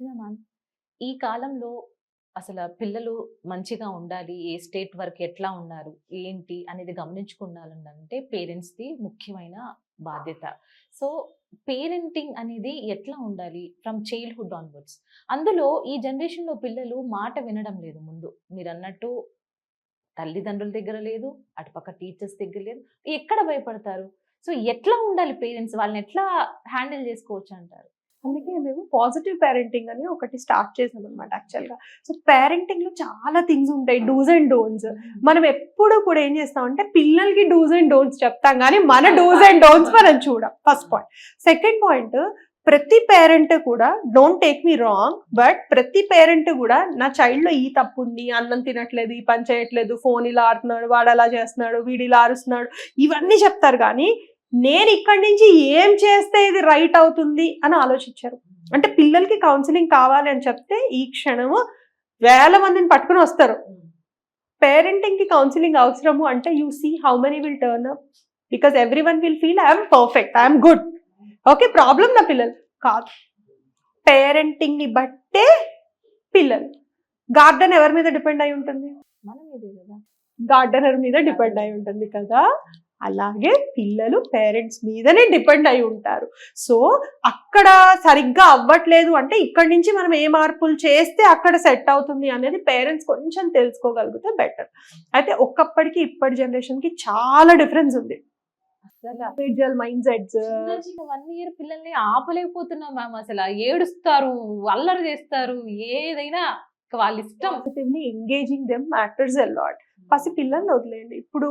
సృజన ma'am, ఈ కాలంలో అసలు పిల్లలు మంచిగా ఉండాలి, ఏ స్టేట్ వరకు ఎట్లా ఉన్నారు, ఏంటి అనేది గమనించుకోవాలంటే పేరెంట్స్‌ది ముఖ్యమైన బాధ్యత. సో, పేరెంటింగ్ అనేది ఎట్లా ఉండాలి ఫ్రమ్ చైల్డ్‌హుడ్ ఆన్వర్డ్స్. అందులో ఈ జనరేషన్‌లో పిల్లలు మాట వినడం లేదు ముందు. మీరన్నట్టు తల్లిదండ్రుల దగ్గర లేదు, అటుపక్క టీచర్స్ దగ్గర లేదు. ఎక్కడ భయపడతారు? సో, ఎట్లా ఉండాలి పేరెంట్స్? వాళ్ళని ఎట్లా హ్యాండిల్ చేసుకోవచ్చంటారు? అందుకే మేము పాజిటివ్ పేరెంటింగ్ అని ఒకటి స్టార్ట్ చేసాం అనమాట యాక్చువల్గా. సో పేరెంటింగ్ లో చాలా థింగ్స్ ఉంటాయి, డూస్ అండ్ డోంట్స్. మనం ఎప్పుడు కూడా ఏం చేస్తామంటే పిల్లలకి డూస్ అండ్ డోంట్స్ చెప్తాం, కానీ మన డూస్ అండ్ డోంట్స్ మనం చూడం. First point. సెకండ్ పాయింట్, ప్రతి పేరెంట్ కూడా, don't take me wrong, but ప్రతి పేరెంట్ కూడా నా చైల్డ్ లో ఈ తప్పు ఉంది, అన్నం తినట్లేదు, ఈ పని చేయట్లేదు, ఫోన్ ఇలా ఆడుతున్నాడు, వాడు అలా చేస్తున్నాడు, వీడు ఇలా అరుస్తున్నాడు, ఇవన్నీ చెప్తారు. కానీ నేను ఇక్కడి నుంచి ఏం చేస్తే ఇది రైట్ అవుతుంది అని ఆలోచించారు. అంటే పిల్లలకి కౌన్సిలింగ్ కావాలి అని చెప్తే ఈ క్షణము వేల మందిని పట్టుకుని వస్తారు. పేరెంటింగ్ కి కౌన్సిలింగ్ అవసరము అంటే you see how many will turn up, because everyone will feel I'm perfect, I'm good, okay problem నా పిల్లలు కాదు. పేరెంటింగ్ ని బట్టే పిల్లలు. గార్డెన్ ఎవరి మీద డిపెండ్ అయి ఉంటుంది? మన మీదే కదా. గార్డెనర్ మీద డిపెండ్ అయి ఉంటుంది కదా. అలాగే పిల్లలు పేరెంట్స్ మీదనే డిపెండ్ అయి ఉంటారు. సో అక్కడ సరిగ్గా అవ్వట్లేదు అంటే ఇక్కడి నుంచి మనం ఏ మార్పులు చేస్తే అక్కడ సెట్ అవుతుంది అనేది పేరెంట్స్ కొంచెం తెలుసుకోగలిగితే బెటర్. అయితే ఒకప్పటికి ఇప్పటి జనరేషన్ కి చాలా డిఫరెన్స్ ఉంది. Individual mind sets. 1 ఇయర్ పిల్లల్ని ఆపలేకపోతున్నాం మ్యామ్. అసలు ఏడుస్తారు, అల్లరి చేస్తారు, ఏదైనా వాళ్ళ ఇష్టం. Positively engaging them matters a lot. పసి పిల్లల్ని వదిలేయండి. ఇప్పుడు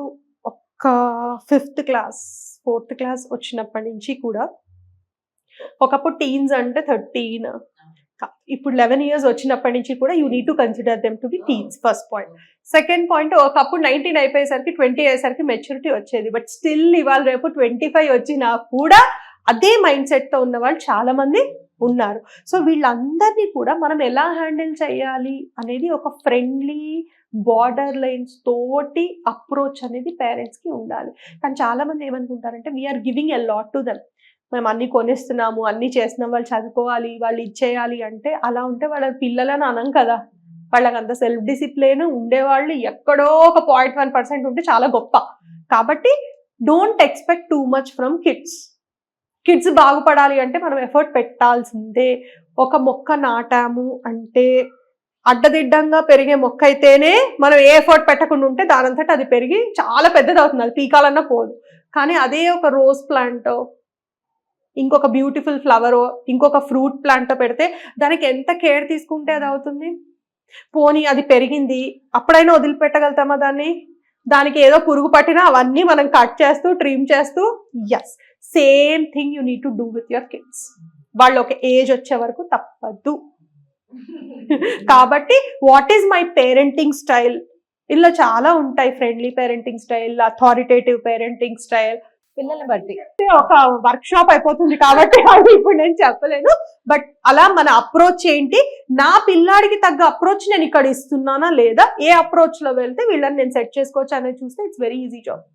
ఒక 5th క్లాస్ 4th క్లాస్ వచ్చినప్పటి నుంచి కూడా, ఒకప్పుడు టీన్స్ అంటే 13, ఇప్పుడు 11 ఇయర్స్ వచ్చినప్పటి నుంచి కూడా you need to consider them to be teens. First point. Second point, ఒకప్పుడు 19 అయిపోయేసరికి 20 అయ్యేసరికి మెచ్యూరిటీ వచ్చేది, బట్ స్టిల్ ఇవాళ రేపు 25 వచ్చినా కూడా అదే మైండ్ సెట్ తో ఉన్న వాళ్ళు చాలా మంది ఉన్నారు. సో వీళ్ళందరినీ కూడా మనం ఎలా హ్యాండిల్ చేయాలి అనేది ఒక ఫ్రెండ్లీ బార్డర్ లైన్స్ తోటి అప్రోచ్ అనేది పేరెంట్స్ కి ఉండాలి. కానీ చాలా మంది ఏమనుకుంటారంటే we are giving a lot to them, మేము అన్ని కొనిస్తున్నాము, అన్ని చేస్తున్నాం, వాళ్ళు చదువుకోవాలి, వాళ్ళు ఇచ్చేయాలి అంటే, అలా ఉంటే వాళ్ళ పిల్లలని అనం కదా. వాళ్ళకి అంత సెల్ఫ్ డిసిప్లిన్ ఉండేవాళ్ళు ఎక్కడో ఒక 0.1% ఉంటే చాలా గొప్ప. కాబట్టి don't expect too much from kids. Kids బాగుపడాలి అంటే మనం ఎఫర్ట్ పెట్టాల్సిందే. ఒక మొక్క నాటాము అంటే అడ్డదిడ్డంగా పెరిగే మొక్క అయితేనే మనం ఏ ఎఫర్ట్ పెట్టకుండా ఉంటే దానంతట అది పెరిగి చాలా పెద్దది అవుతుంది, అది పీకాలన్నా పోదు. కానీ అదే ఒక రోజ్ ప్లాంట్, ఇంకొక బ్యూటిఫుల్ ఫ్లవర్, ఇంకొక ఫ్రూట్ ప్లాంట్ పెడితే దానికి ఎంత కేర్ తీసుకుంటే అది అవుతుంది. పోనీ అది పెరిగింది, అప్పుడైనా వదిలిపెట్టగలుగుతామా దాన్ని? దానికి ఏదో పురుగు పట్టినా అవన్నీ మనం కట్ చేస్తూ ట్రిమ్ చేస్తూ, as same thing you need to do with your kids. వాళ్ళు ఒక ఏజ్ వచ్చే వరకు తప్పదు. కాబట్టి what is my parenting style? ఇలా చాలా ఉంటాయి. Friendly parenting style, authoritative parenting style, పిల్లల్ని బట్టి ఒక వర్క్ షాప్ అయిపోతుంది కాబట్టి అది ఇప్పుడు నేను చెప్పలేను. బట్ అలా మన అప్రోచ్ ఏంటి, నా పిల్లాడికి తగ్గ అప్రోచ్ నేను ఇక్కడ ఇస్తున్నానా లేదా, ఏ అప్రోచ్ లో వెళ్తే వీళ్ళని నేను సెట్ చేసుకోవచ్చు అనేది చూస్తే ఇట్స్ వెరీ ఈజీ జాబ్.